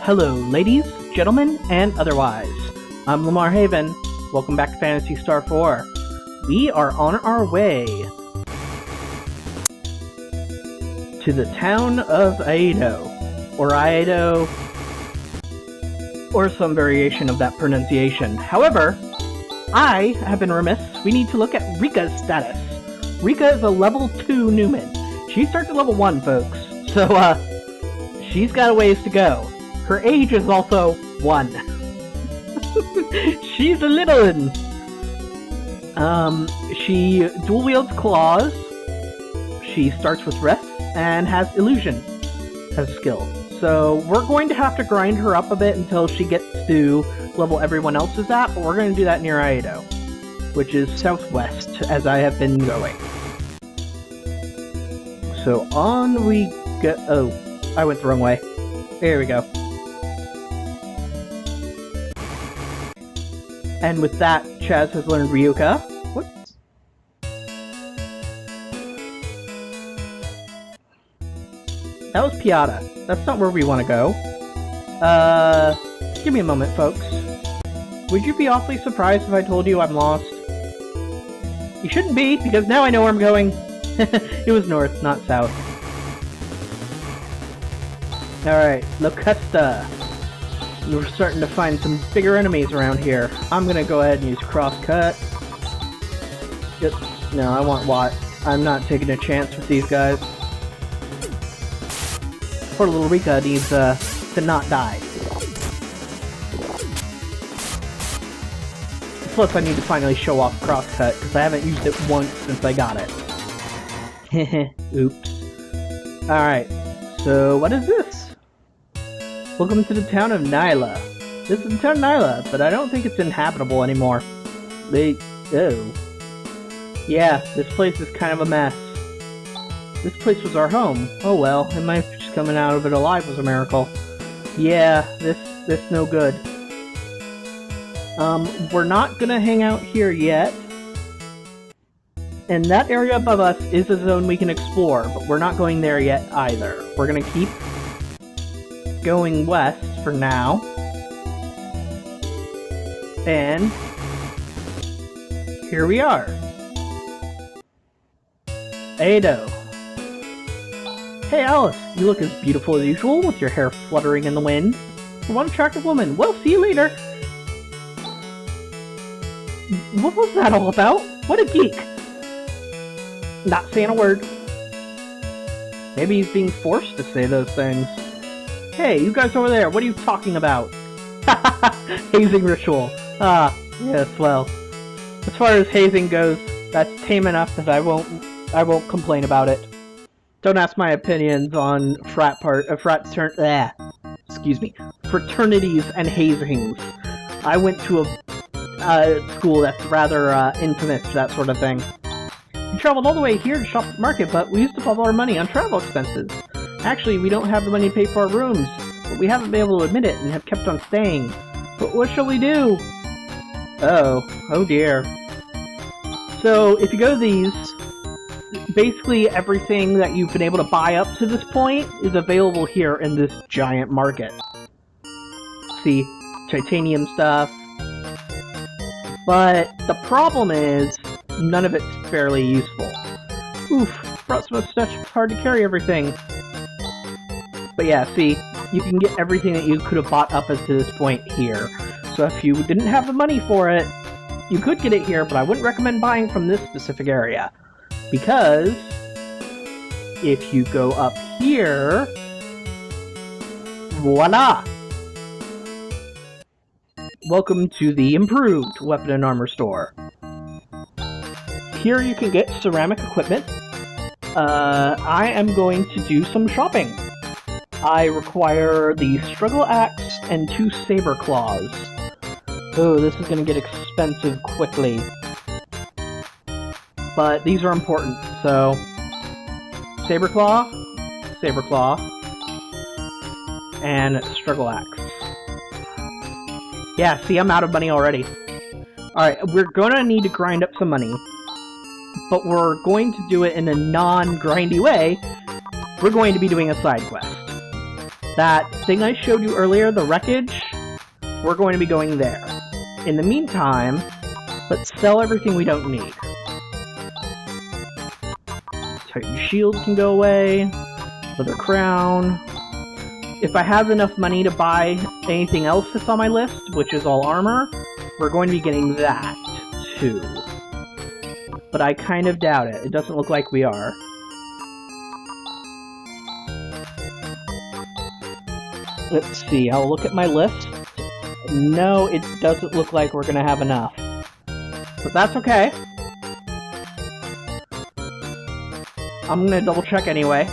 Hello, ladies, gentlemen, and otherwise. I'm Lamar Haven. Welcome back to Phantasy Star 4. We are on our way to the town of Aido, or Aido, or some variation of that pronunciation. However, I have been remiss. We need to look at Rika's status. Rika is a level 2 Newman. She starts at level 1, folks. So, she's got a ways to go. Her age is also 1. She's a little one. She dual wields claws. She starts with rest and has illusion as a skill. So we're going to have to grind her up a bit until she gets to level everyone else is at, but we're going to do that near Aido, which is southwest, as I have been going. So on we go. Oh, I went the wrong way. There we go. And with that, Chaz has learned Ryuka. What? That was Piata. That's not where we want to go. Give me a moment, folks. Would you be awfully surprised if I told you I'm lost? You shouldn't be, because now I know where I'm going. It was north, not south. Alright, Locusta. We're starting to find some bigger enemies around here. I'm gonna go ahead and use crosscut. No, I want Watt. I'm not taking a chance with these guys. Poor little Rika needs to not die. Plus, I need to finally show off crosscut because I haven't used it once since I got it. Oops. Alright, so what is this? Welcome to the town of Nyla. This is the town of Nyla, but I don't think it's inhabitable anymore. Oh. Yeah, this place is kind of a mess. This place was our home. Oh well, and my just coming out of it alive was a miracle. Yeah, this no good. We're not gonna hang out here yet. And that area above us is a zone we can explore, but we're not going there yet either. We're gonna keep going west for now. And here we are. Aido. Hey Alice, you look as beautiful as usual with your hair fluttering in the wind. What an attractive woman. Well, see you later. What was that all about? What a geek. Not saying a word. Maybe he's being forced to say those things. Hey, you guys over there, what are you talking about? Hazing ritual. Ah, yes, well. As far as hazing goes, that's tame enough that I won't complain about it. Don't ask my opinions on fraternities and hazings. I went to a school that's rather infamous for that sort of thing. We traveled all the way here to shop at the market, but we used up all our money on travel expenses. Actually, we don't have the money to pay for our rooms, but we haven't been able to admit it and have kept on staying. But what shall we do? Oh dear. So, if you go to these, basically everything that you've been able to buy up to this point is available here in this giant market. See, titanium stuff. But the problem is, none of it's fairly useful. Oof, brought so much stuff, hard to carry everything. But yeah, see, you can get everything that you could have bought up to this point here. So if you didn't have the money for it, you could get it here, but I wouldn't recommend buying from this specific area. Because if you go up here, voila! Welcome to the improved weapon and armor store. Here you can get ceramic equipment. I am going to do some shopping. I require the struggle axe and 2 saber claws. Oh, this is going to get expensive quickly. But these are important, so saber claw, and struggle axe. Yeah, see, I'm out of money already. Alright, we're gonna need to grind up some money, but we're going to do it in a non-grindy way. We're going to be doing a side quest. that thing I showed you earlier, the Wreckage, we're going to be going there. In the meantime, let's sell everything we don't need. Titan Shield can go away. Leather Crown. If I have enough money to buy anything else that's on my list, which is all armor, we're going to be getting that, too. But I kind of doubt it. It doesn't look like we are. Let's see, I'll look at my list. No, it doesn't look like we're gonna have enough. But that's okay. I'm gonna double check anyway.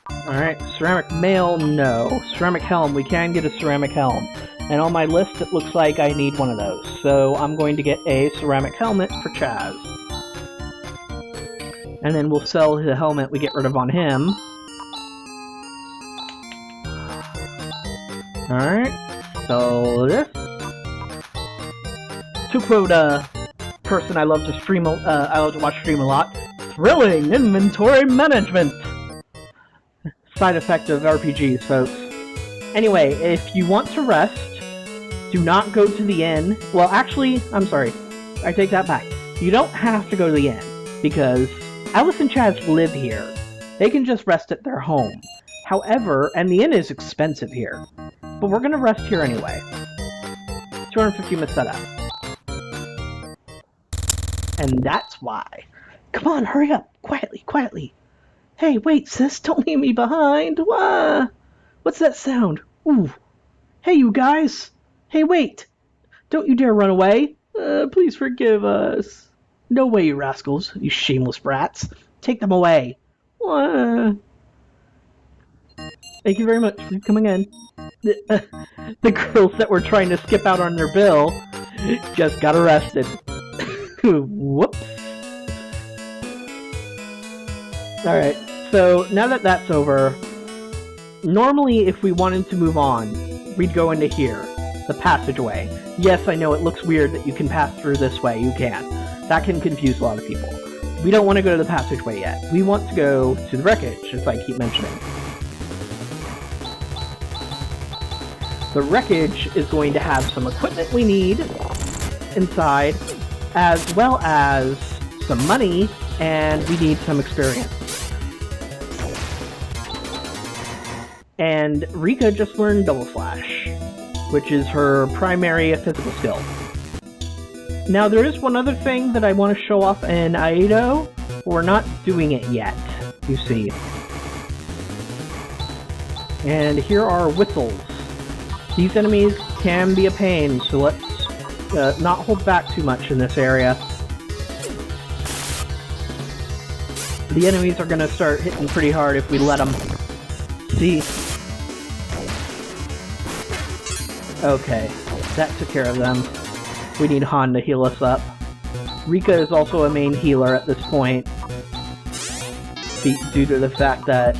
Alright, ceramic mail, no. Ceramic helm, we can get a ceramic helm. And on my list it looks like I need one of those. So I'm going to get a ceramic helmet for Chaz. And then we'll sell the helmet we get rid of on him. Alright, so this. To quote a person I love to stream, I love to watch stream a lot, thrilling inventory management! Side effect of RPGs, folks. Anyway, if you want to rest, do not go to the inn. Well, actually, I'm sorry. I take that back. You don't have to go to the inn, because Alice and Chaz live here. They can just rest at their home. However, and the inn is expensive here, but we're gonna rest here anyway. 250 Meseta. And that's why. Come on, hurry up! Quietly, quietly! Hey, wait, sis, don't leave me behind! What's that sound? Ooh! Hey, you guys! Hey, wait! Don't you dare run away! Please forgive us! No way, you rascals, you shameless brats! Take them away! Thank you very much for coming in. The girls that were trying to skip out on their bill just got arrested. Whoops. Alright, so now that that's over, normally if we wanted to move on, we'd go into here, the passageway. Yes, I know it looks weird that you can pass through this way, you can. That can confuse a lot of people. We don't want to go to the passageway yet. We want to go to the Wreckage, as I keep mentioning. The Wreckage is going to have some equipment we need inside, as well as some money, and we need some experience. And Rika just learned Double Slash, which is her primary physical skill. Now there is one other thing that I want to show off in Aido. We're not doing it yet, you see. And here are whistles. These enemies can be a pain, so let's not hold back too much in this area. The enemies are going to start hitting pretty hard if we let them. See? Okay, that took care of them. We need Han to heal us up. Rika is also a main healer at this point, due to the fact that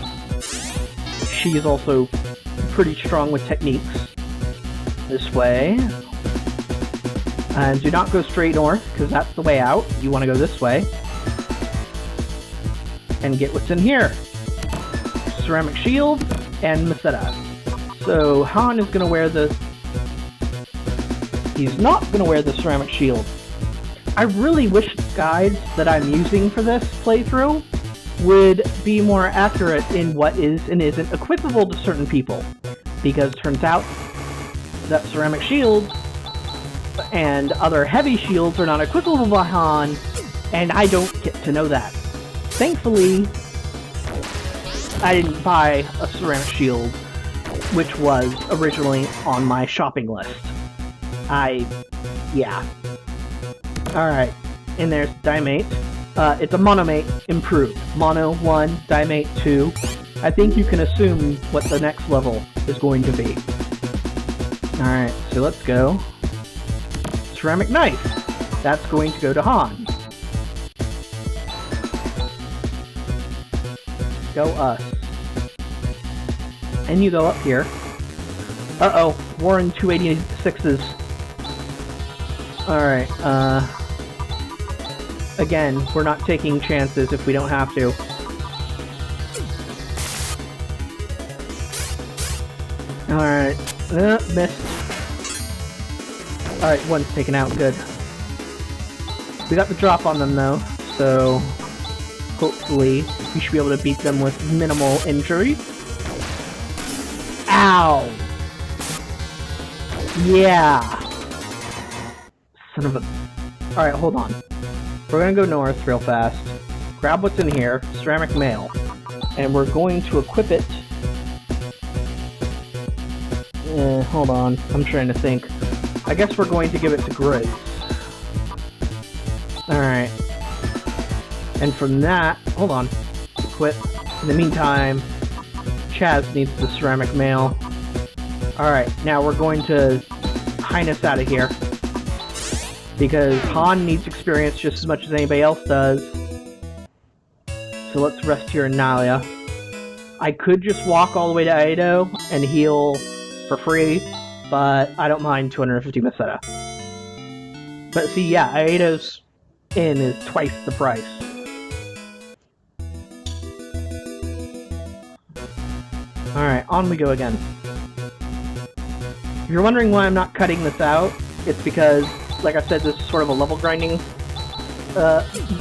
she is also pretty strong with techniques. This way. And do not go straight north, because that's the way out. You want to go this way. And get what's in here. Ceramic shield and Meseta. So Han is going to wear the... He's not going to wear the ceramic shield. I really wish the guides that I'm using for this playthrough would be more accurate in what is and isn't equipable to certain people. Because it turns out that ceramic shields and other heavy shields are not equipable by Han, and I don't get to know that. Thankfully, I didn't buy a ceramic shield, which was originally on my shopping list. Yeah. Alright, and there's Diamate. It's a Monomate improved. Mono 1, Diamate 2. I think you can assume what the next level is going to be. Alright, so let's go. Ceramic knife. That's going to go to Han. Go us. And you go up here. Uh-oh, Warren 286s. Alright, again, we're not taking chances if we don't have to. Alright. Missed. Alright, one's taken out. Good. We got the drop on them, though, so hopefully we should be able to beat them with minimal injury. Ow! Yeah! Son of a... Alright, hold on. We're gonna go north real fast. Grab what's in here, ceramic mail, and we're going to equip it. Hold on. I'm trying to think. I guess we're going to give it to Grizz. Alright. And from that... Hold on. Equip. In the meantime, Chaz needs the ceramic mail. Alright, now we're going to Highness out of here. Because Han needs experience just as much as anybody else does. So let's rest here in Nalia. I could just walk all the way to Aido and heal for free, but I don't mind 250 Meseta. But see, yeah, Aido's inn is twice the price. Alright, on we go again. If you're wondering why I'm not cutting this out, it's because, like I said, this is sort of a level grinding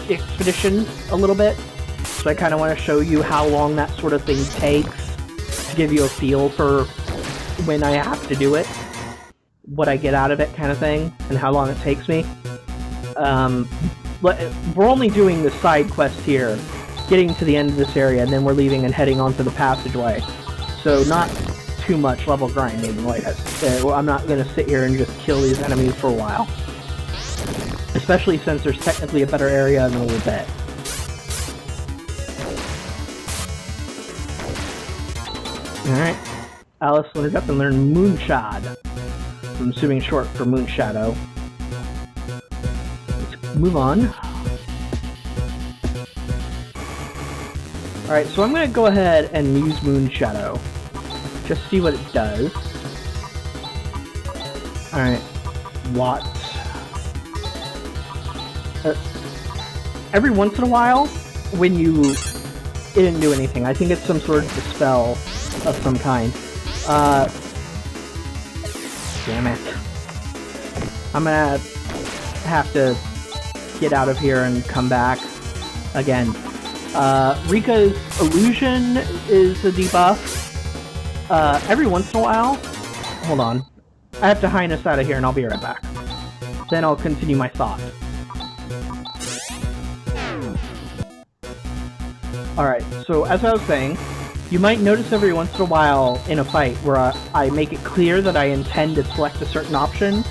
expedition a little bit. So I kind of want to show you how long that sort of thing takes to give you a feel for when I have to do it, what I get out of it kind of thing, and how long it takes me. But we're only doing the side quest here, getting to the end of this area, and then we're leaving and heading onto the passageway. So not too much level grinding, like I said. I'm not going to sit here and just kill these enemies for a while. Especially since there's technically a better area in a little bit. Alright. Alice learned up and learned Moonshot. I'm assuming short for Moonshadow. Let's move on. Alright, so I'm going to go ahead and use Moonshadow. Just see what it does. Alright. What? Every once in a while, when you... It didn't do anything. I think it's some sort of dispel of some kind. Damn it. I'm gonna have to get out of here and come back again. Rika's illusion is a debuff. Every once in a while... Hold on. I have to Highness out of here and I'll be right back. Then I'll continue my thought. Alright, so as I was saying, you might notice every once in a while in a fight where I make it clear that I intend to select a certain option.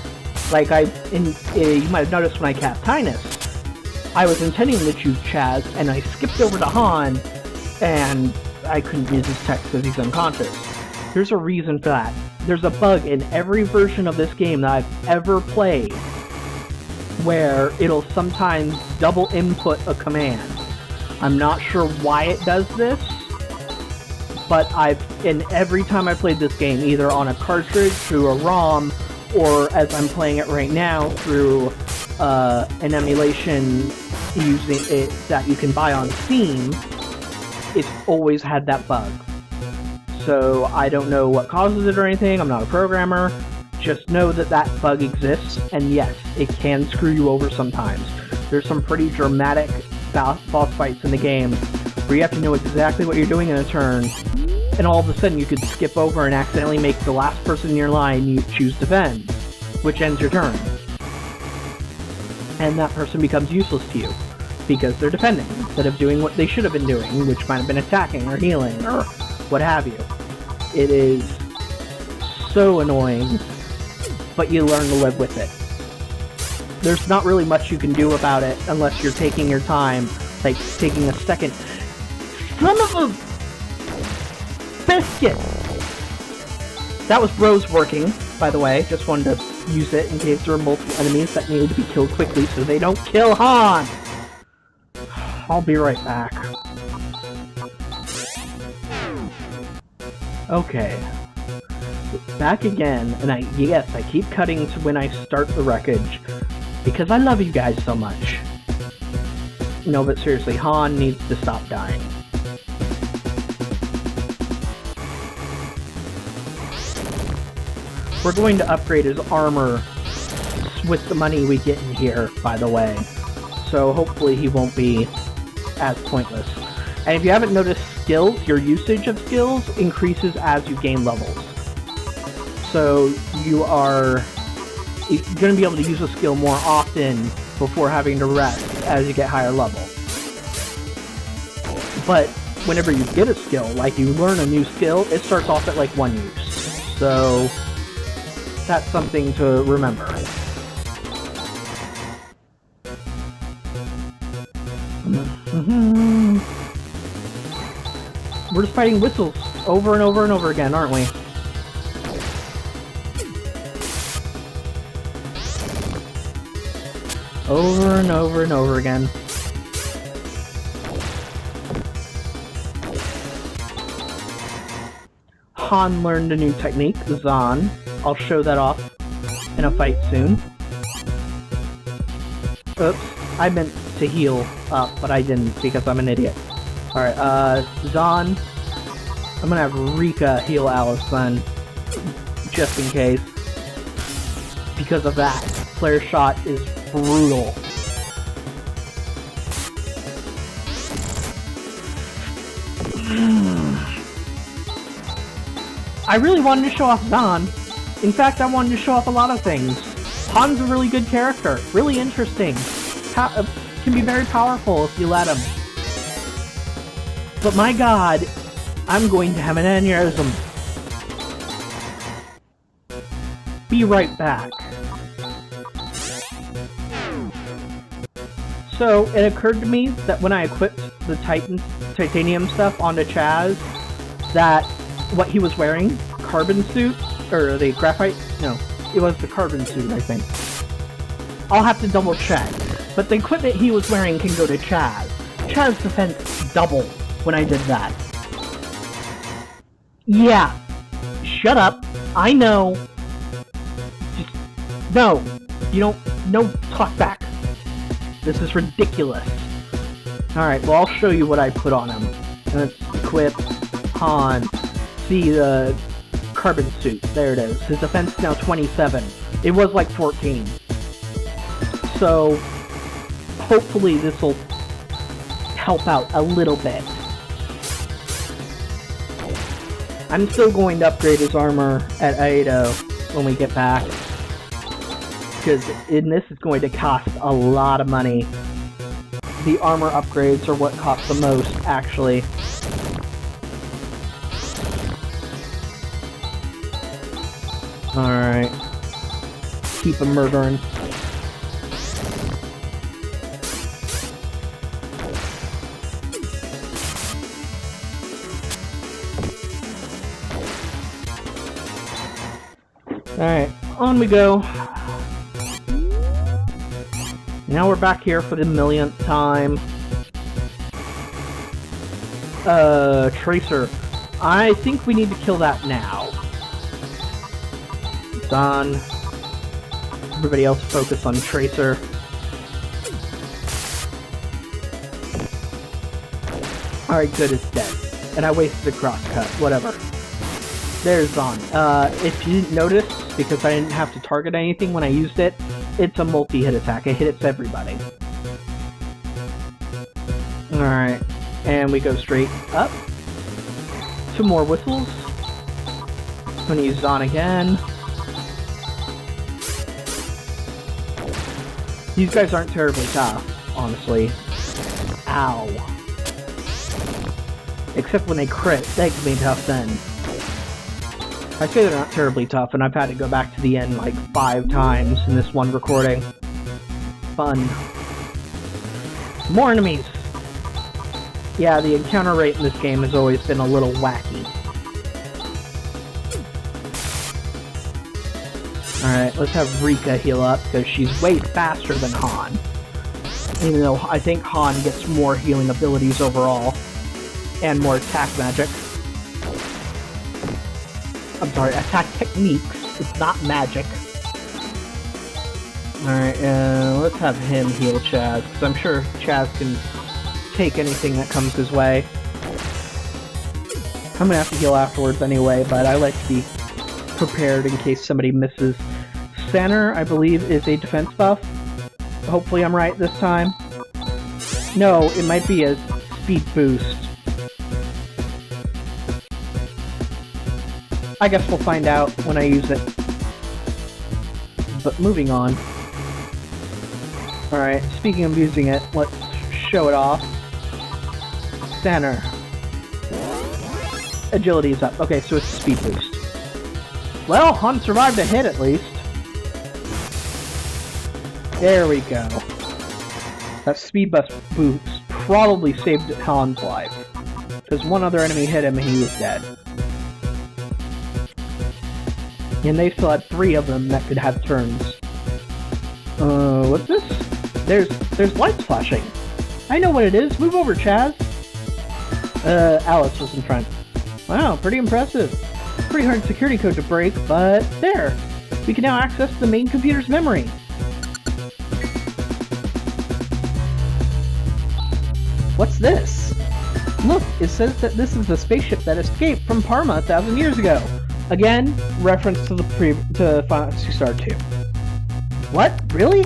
Like you might have noticed when I cast Highness, I was intending to choose Chaz, and I skipped over to Han, and I couldn't use his text because he's unconscious. There's a reason for that. There's a bug in every version of this game that I've ever played, where it'll sometimes double input a command. I'm not sure why it does this, but every time I played this game, either on a cartridge, through a ROM, or as I'm playing it right now, through an emulation using it that you can buy on Steam, it's always had that bug. So I don't know what causes it or anything, I'm not a programmer, just know that that bug exists, and yes, it can screw you over sometimes. There's some pretty dramatic boss fights in the game where you have to know exactly what you're doing in a turn, and all of a sudden you could skip over and accidentally make the last person in your line you choose defend, which ends your turn. And that person becomes useless to you, because they're defending, instead of doing what they should have been doing, which might have been attacking or healing, or what have you. It is so annoying, but you learn to live with it. There's not really much you can do about it unless you're taking your time, like taking a second. Son of a biscuit! That was Bros working, by the way. Just wanted to use it in case there were multiple enemies that needed to be killed quickly so they don't kill Han! I'll be right back. Okay. Back again, and yes, I keep cutting to when I start the Wreckage, because I love you guys so much. No, but seriously, Han needs to stop dying. We're going to upgrade his armor with the money we get in here, by the way. So hopefully he won't be as pointless. And if you haven't noticed skills, your usage of skills increases as you gain levels. So you are going to be able to use a skill more often before having to rest as you get higher level. But whenever you get a skill, like you learn a new skill, it starts off at like 1 use. So that's something to remember. We're just fighting whistles over and over and over again, aren't we? Over and over and over again. Han learned a new technique, Zahn. I'll show that off in a fight soon. Oops, I meant to heal up, but I didn't because I'm an idiot. Alright, Zahn. I'm gonna have Rika heal Alice then, just in case. Because of that, Flare Shot is brutal. I really wanted to show off Zahn. In fact, I wanted to show off a lot of things. Han's a really good character, really interesting. Can be very powerful if you let him. But my god, I'm going to have an aneurysm. Be right back. So, it occurred to me that when I equipped the titanium stuff onto Chaz, that what he was wearing, carbon suit, or the graphite, no, it was the carbon suit, I think. I'll have to double check. But the equipment he was wearing can go to Chaz. Chaz's defense doubled when I did that. Yeah. Shut up. I know. Just, no. You don't, no, talk back. This is ridiculous. Alright, well I'll show you what I put on him. Let's equip Han. See the carbon suit. There it is. His defense is now 27. It was like 14. So, hopefully this will help out a little bit. I'm still going to upgrade his armor at Aido when we get back. Because this is going to cost a lot of money. The armor upgrades are what cost the most, actually. Alright. Keep him murdering. Alright, on we go. Now we're back here for the millionth time. Tracer. I think we need to kill that now. Done. Everybody else focus on Tracer. Alright, good, it's dead. And I wasted a crosscut, whatever. There's Zahn. If you didn't notice, because I didn't have to target anything when I used it, it's a multi-hit attack. It hits everybody. Alright, and we go straight up. 2 more whistles. I'm gonna use Zahn again. These guys aren't terribly tough, honestly. Ow. Except when they crit, they can be tough then. I say they're not terribly tough, and I've had to go back to the end like 5 times in this one recording. Fun. More enemies! Yeah, the encounter rate in this game has always been a little wacky. Alright, let's have Rika heal up, because she's way faster than Han. Even though I think Han gets more healing abilities overall, and more attack magic. I'm sorry, attack techniques. It's not magic. Alright, let's have him heal Chaz, because I'm sure Chaz can take anything that comes his way. I'm gonna have to heal afterwards anyway, but I like to be prepared in case somebody misses. Center, I believe, is a defense buff. Hopefully I'm right this time. No, it might be a speed boost. I guess we'll find out when I use it. But moving on. Alright, speaking of using it, let's show it off. Center. Agility is up. Okay, so it's a speed boost. Well, Han survived a hit at least. There we go. That speed boost probably saved Han's life. Because one other enemy hit him and he was dead. And they still had 3 of them that could have turns. What's this? There's lights flashing. I know what it is. Move over, Chaz. Alice was in front. Wow, pretty impressive. Pretty hard security code to break, but there. We can now access the main computer's memory. What's this? Look, it says that this is the spaceship that escaped from Parma 1,000 years ago. Again, reference to to Phantasy Star 2. What? Really?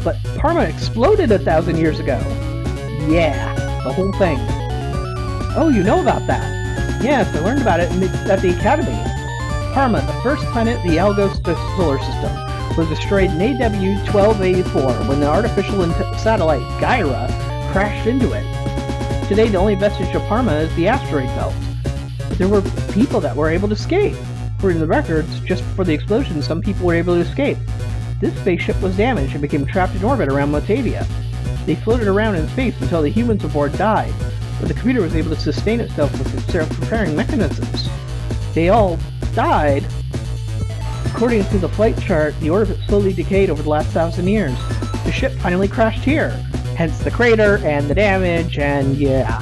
But Parma exploded 1,000 years ago. Yeah, the whole thing. Oh, you know about that? Yes, I learned about it at the Academy. Parma, the first planet in the Algos solar system, was destroyed in AW 1284 when the artificial satellite Gyra crashed into it. Today, the only vestige of Parma is the asteroid belt. There were people that were able to escape. According to the records, just before the explosion, some people were able to escape. This spaceship was damaged and became trapped in orbit around Motavia. They floated around in space until the humans aboard died, but the computer was able to sustain itself with its self-repairing mechanisms. They all died. According to the flight chart, the orbit slowly decayed over the last 1,000 years. The ship finally crashed here, hence the crater and the damage, and yeah.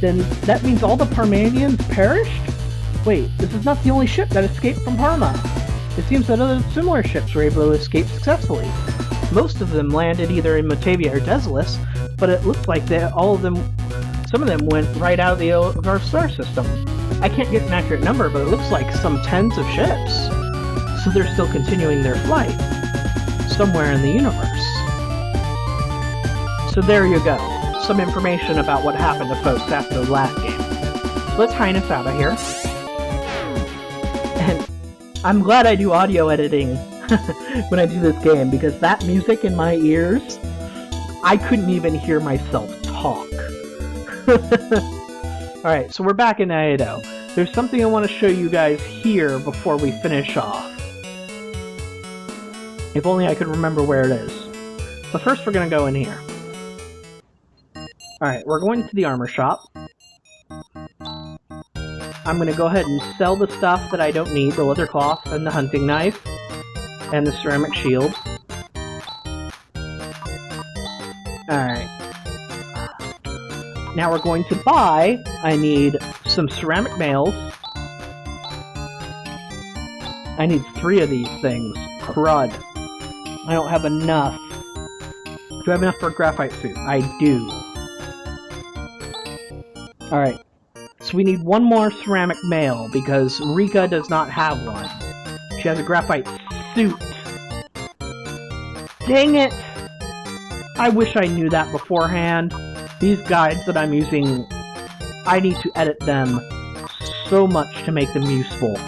Then that means all the Parmanians perished? Wait, this is not the only ship that escaped from Parma. It seems that other similar ships were able to escape successfully. Most of them landed either in Motavia or Desolus, but it looks like some of them went right out of our star system. I can't get an accurate number, but it looks like some tens of ships. So they're still continuing their flight somewhere in the universe. So there you go. Some information about what happened to folks after the last game. So let's highness out of here. And I'm glad I do audio editing when I do this game, because that music in my ears, I couldn't even hear myself talk. Alright, so we're back in Aido. There's something I want to show you guys here before we finish off. If only I could remember where it is. But first we're going to go in here. Alright, we're going to the armor shop. I'm going to go ahead and sell the stuff that I don't need, the leather cloth and the hunting knife, and the ceramic shield. Alright. Now we're going to buy, I need some ceramic nails. I need 3 of these things. Crud. I don't have enough. Do I have enough for a graphite suit? I do. Alright. So we need 1 more ceramic mail, because Rika does not have one. She has a graphite suit. Dang it! I wish I knew that beforehand. These guides that I'm using, I need to edit them so much to make them useful.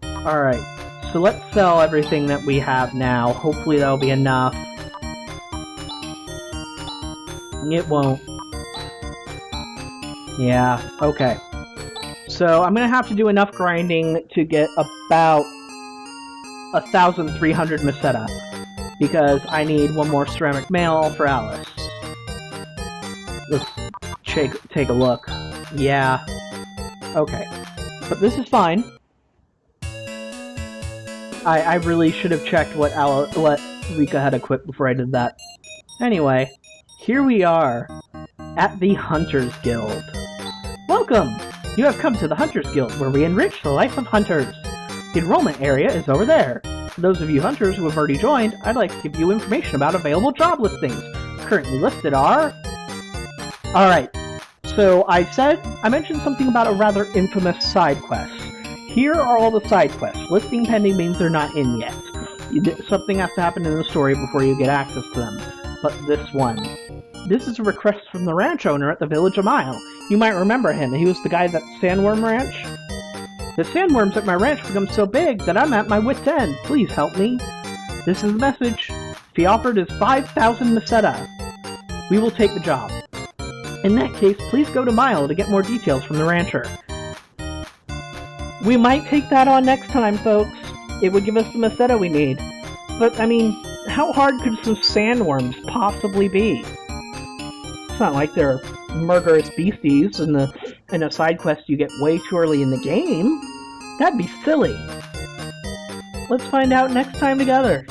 Alright, so let's sell everything that we have now. Hopefully that'll be enough. It won't. Yeah, okay. So I'm gonna have to do enough grinding to get about 1,300 Meseta, because I need 1 more ceramic mail for Alice. Let's take a look. Yeah. Okay. But this is fine. I really should have checked what Rika had equipped before I did that. Anyway, here we are at the Hunters Guild. Welcome! You have come to the Hunters Guild, where we enrich the life of hunters. The enrollment area is over there. For those of you hunters who have already joined, I'd like to give you information about available job listings. Currently listed are... Alright, so I mentioned something about a rather infamous side quest. Here are all the side quests. Listing pending means they're not in yet. Something has to happen in the story before you get access to them. But this one. This is a request from the ranch owner at the village a mile. You might remember him. He was the guy at that sandworm ranch. The sandworms at my ranch become so big that I'm at my wit's end. Please help me. This is the message. Fee offered is 5,000 Meseta. We will take the job. In that case, please go to Mile to get more details from the rancher. We might take that on next time, folks. It would give us the Meseta we need. But, I mean, how hard could some sandworms possibly be? It's not like they're murderous beasties in a side quest you get way too early in the game. That'd be silly. Let's find out next time together.